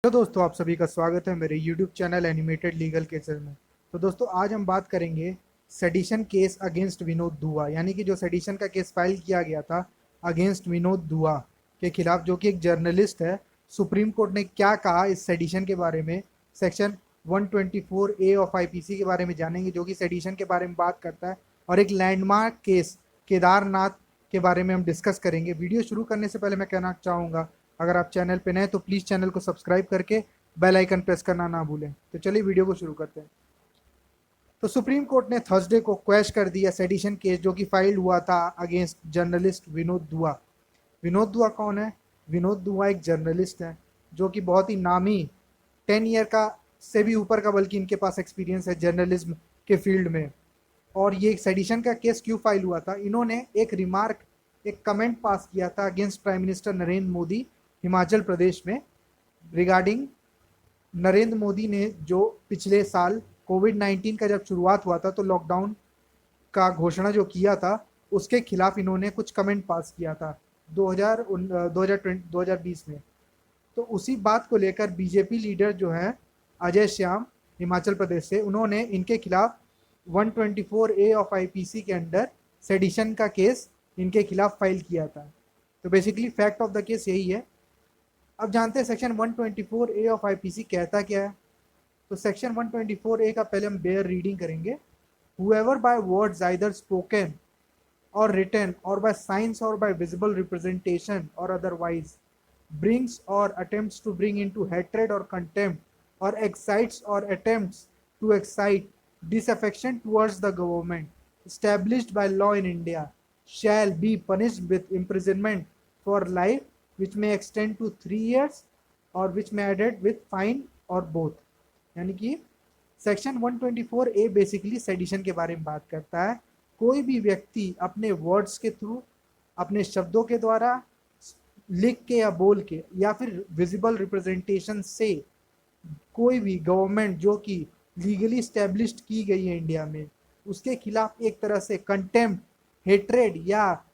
तो दोस्तों आप सभी का स्वागत है मेरे YouTube channel animated legal cases में। तो दोस्तों आज हम बात करेंगे सेडिशन केस अगेंस्ट विनोद दुआ, यानी कि जो सेडिशन का केस फाइल किया गया था अगेंस्ट विनोद दुआ के खिलाफ, जो कि एक जर्नलिस्ट है। सुप्रीम कोर्ट ने क्या कहा इस सेडिशन के बारे में, सेक्शन 124A ऑफ आईपीसी के बारे में जानेंगे, जो कि सेडिशन के बारे में बात करता है। और एक लैंडमार्क केस केदारनाथ के बारे में हम डिस्कस करेंगे। वीडियो शुरू करने से पहले मैं कहना चाहूँगा, अगर आप चैनल पे नए तो प्लीज़ चैनल को सब्सक्राइब करके बेल आइकन प्रेस करना ना भूलें। तो चलिए वीडियो को शुरू करते हैं। तो सुप्रीम कोर्ट ने थर्सडे को क्वैश कर दिया सेडिशन केस जो कि फाइल हुआ था अगेंस्ट जर्नलिस्ट विनोद दुआ। विनोद दुआ कौन है? विनोद दुआ एक जर्नलिस्ट है जो कि बहुत ही नामी 10 ईयर का से भी ऊपर का, बल्कि इनके पास एक्सपीरियंस है जर्नलिज्म के फील्ड में। और ये सेडिशन का केस क्यों फाइल हुआ था? इन्होंने एक रिमार्क, एक कमेंट पास किया था against prime minister Narendra Modi Himachal Pradesh में, रिगार्डिंग नरेंद्र मोदी ने जो पिछले साल कोविड-19 का जब शुरुआत हुआ था तो लॉकडाउन का घोषणा जो किया था उसके खिलाफ इन्होंने कुछ कमेंट पास किया था 2020 में। तो उसी बात को लेकर बीजेपी लीडर जो है अजय श्याम हिमाचल प्रदेश से, उन्होंने इनके खिलाफ 124A ऑफ आईपीसी के अंडर सेडिशन का केस इनके खिलाफ फाइल किया था। तो basically fact of the case यही है। अब जानते हैं सेक्शन 124A ऑफ आईपीसी कहता क्या है। तो सेक्शन 124A का पहले हम बेयर रीडिंग करेंगे। However by words either spoken or written or by signs or by visible representation or otherwise brings or attempts to bring into hatred or contempt or excites or attempts to excite disaffection towards the government established by law in India shall be punished with imprisonment for life which may extend to 3 years or which may added with fine or both। यानी कि section 124A basically sedition के बारे में बात करता है। कोई भी व्यक्ति अपने वर्ड्स के थ्रू, अपने शब्दों के द्वारा, लिख के या बोल के, या फिर विजिबल रिप्रेजेंटेशन से कोई भी गवर्नमेंट जो कि लीगली स्टैब्लिश्ड की गई है इंडिया में, उसके खिलाफ एक तरह से कंटेम्प्ट, हेट्रेड या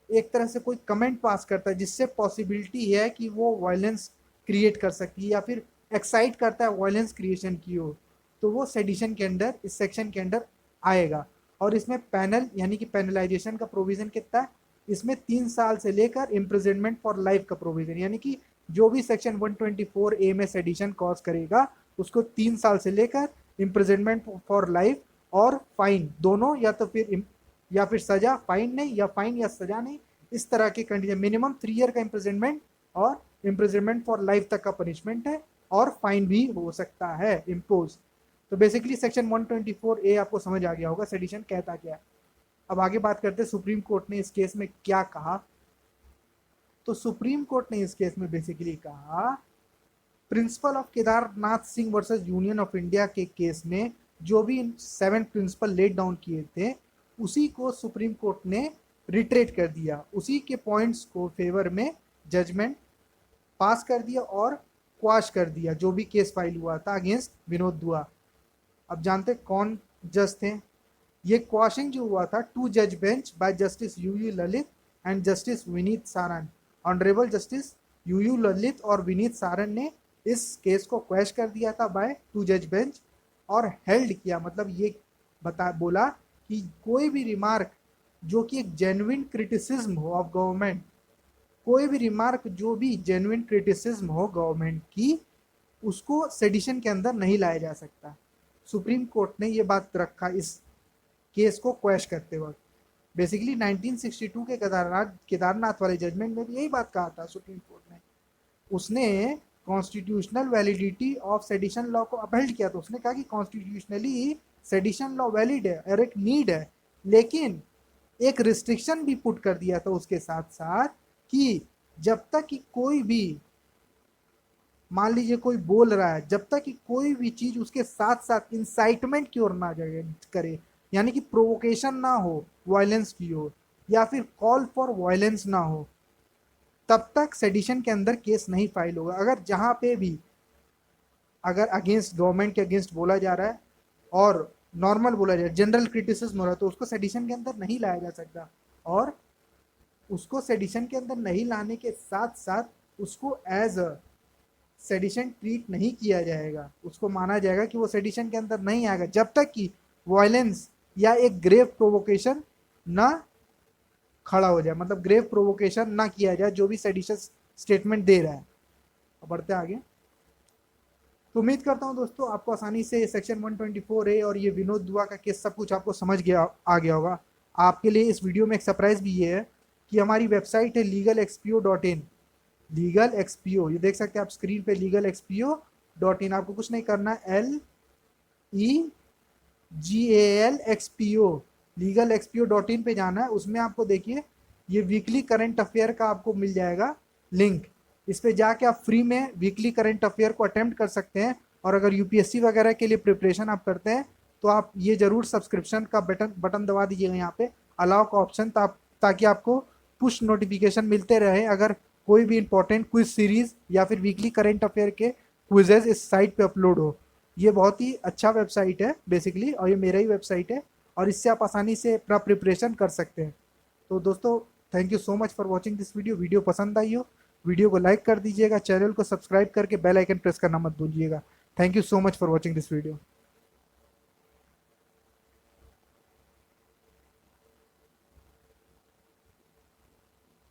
एक तरह से कोई कमेंट पास करता है जिससे पॉसिबिलिटी है कि वो वायलेंस क्रिएट कर सकती है या फिर एक्साइट करता है वायलेंस क्रिएशन की हो, तो वो सेडिशन के अंडर, इस सेक्शन के अंडर आएगा। और इसमें पैनल यानी कि पेनलाइजेशन का प्रोविजन कितना है? इसमें 3 साल से लेकर इम्प्रिजनमेंट फॉर लाइफ का प्रोविजन, यानी कि जो भी सेक्शन 124A में सेडिशन कॉज करेगा उसको 3 साल से लेकर इम्प्रिजनमेंट फॉर लाइफ और फाइन दोनों, या फिर सजा, फाइन नहीं, या फाइन या सजा नहीं, इस तरह के कंडीशन। मिनिमम 3 ईयर का इम्प्रिजनमेंट और इम्प्रिजनमेंट फॉर लाइफ तक का पनिशमेंट है, और फाइन भी हो सकता है इम्पोज। तो बेसिकली सेक्शन 124A आपको समझ आ गया होगा सेडिशन कहता क्या है। अब आगे बात करते हैं सुप्रीम कोर्ट ने इस केस में क्या कहा। तो सुप्रीम कोर्ट ने इस केस में बेसिकली कहा, principle of Kedarnath Singh versus union of India के केस में जो भी 7 प्रिंसिपल लेट डाउन किए थे उसी को सुप्रीम कोर्ट ने रिट्रेट कर दिया, उसी के पॉइंट्स को फेवर में जजमेंट पास कर दिया और क्वाश कर दिया जो भी केस फाइल हुआ था अगेंस्ट विनोद दुआ। अब जानते कौन जज थे? ये क्वाशिंग जो हुआ था 2 जज bench by justice U U Lalit and justice Vineet Saran. Honourable justice U U Lalit और विनीत सारण ने इस केस को क्वैश कर दिया था बाय 2 जज बेंच, और हेल्ड किया, मतलब ये बोला कि कोई भी रिमार्क जो कि एक जेन्युइन क्रिटिसिज्म हो ऑफ गवर्नमेंट, कोई भी रिमार्क जो भी जेन्युइन क्रिटिसिज्म हो गवर्नमेंट की, उसको सेडिशन के अंदर नहीं लाया जा सकता। सुप्रीम कोर्ट ने ये बात रखा इस केस को क्वैश करते वक्त। बेसिकली 1962 के केदारनाथ वाले जजमेंट में भी यही बात कहा था सुप्रीम कोर्ट ने। उसने constitutional validity of sedition law को अपहेल्ड किया। तो उसने कहा कि कॉन्स्टिट्यूशनली सेडिशन लॉ वैलिड है और एक नीड है, लेकिन एक रिस्ट्रिक्शन भी पुट कर दिया था उसके साथ साथ कि जब तक कि कोई भी, मान लीजिए कोई बोल रहा है, जब तक कि कोई भी चीज उसके साथ साथ इंसाइटमेंट की ओर ना करे, यानी कि प्रोवोकेशन ना हो वायलेंस की ओर, या फिर कॉल फॉर वायलेंस ना हो, तब तक सेडिशन के अंदर केस नहीं फाइल होगा। अगर जहां पे भी, अगर अगेंस्ट गवर्नमेंट के अगेंस्ट बोला जा रहा है और नॉर्मल बोला जा रहा है, जनरल क्रिटिसिज्म हो रहा है, तो उसको सेडिशन के अंदर नहीं लाया जा सकता। और उसको सेडिशन के अंदर नहीं लाने के साथ साथ उसको एज अ सेडिशन ट्रीट नहीं किया जाएगा, उसको माना जाएगा कि वो सेडिशन के अंदर नहीं आएगा जब तक कि वायलेंस या एक ग्रेव प्रोवोकेशन ना खड़ा हो जाए, मतलब ग्रेव प्रोवोकेशन ना किया जाए जो भी सेडिशस स्टेटमेंट दे रहा है। अब बढ़ते आगे। तो उम्मीद करता हूं दोस्तों आपको आसानी से सेक्शन 124A और ये विनोद दुआ का केस सब कुछ आपको समझ गया आ गया होगा। आपके लिए इस वीडियो में एक सरप्राइज भी ये है कि हमारी वेबसाइट है legalxpo.in। लीगल एक्सपीओ, ये देख सकते हैं आप स्क्रीन पे legalxpo.in। आपको कुछ नहीं करना, LEGALXPO legalxpo.in पे जाना है। उसमें आपको देखिए ये वीकली करंट अफेयर का आपको मिल जाएगा लिंक। इस पे जाके आप फ्री में वीकली करंट अफेयर को अटेम्प्ट कर सकते हैं। और अगर यूपीएससी वगैरह के लिए प्रिपरेशन आप करते हैं तो आप ये जरूर सब्सक्रिप्शन का बटन दबा दीजिएगा यहाँ पे, अलाउ का ऑप्शन, ताकि आपको पुश नोटिफिकेशन मिलते रहे अगर कोई भी इंपॉर्टेंट क्विज सीरीज या फिर वीकली करंट अफेयर के क्विजेज इस साइट पे अपलोड हो। ये बहुत ही अच्छा वेबसाइट है बेसिकली, और ये मेरा ही वेबसाइट है, और इससे आप आसानी से अपना प्रिपरेशन कर सकते हैं। तो दोस्तों thank you so much for watching this video. Video पसंद आई हो वीडियो को लाइक कर दीजिएगा, चैनल को सब्सक्राइब करके बेल आइकन प्रेस करना मत भूलिएगा। Thank you so much for watching this video.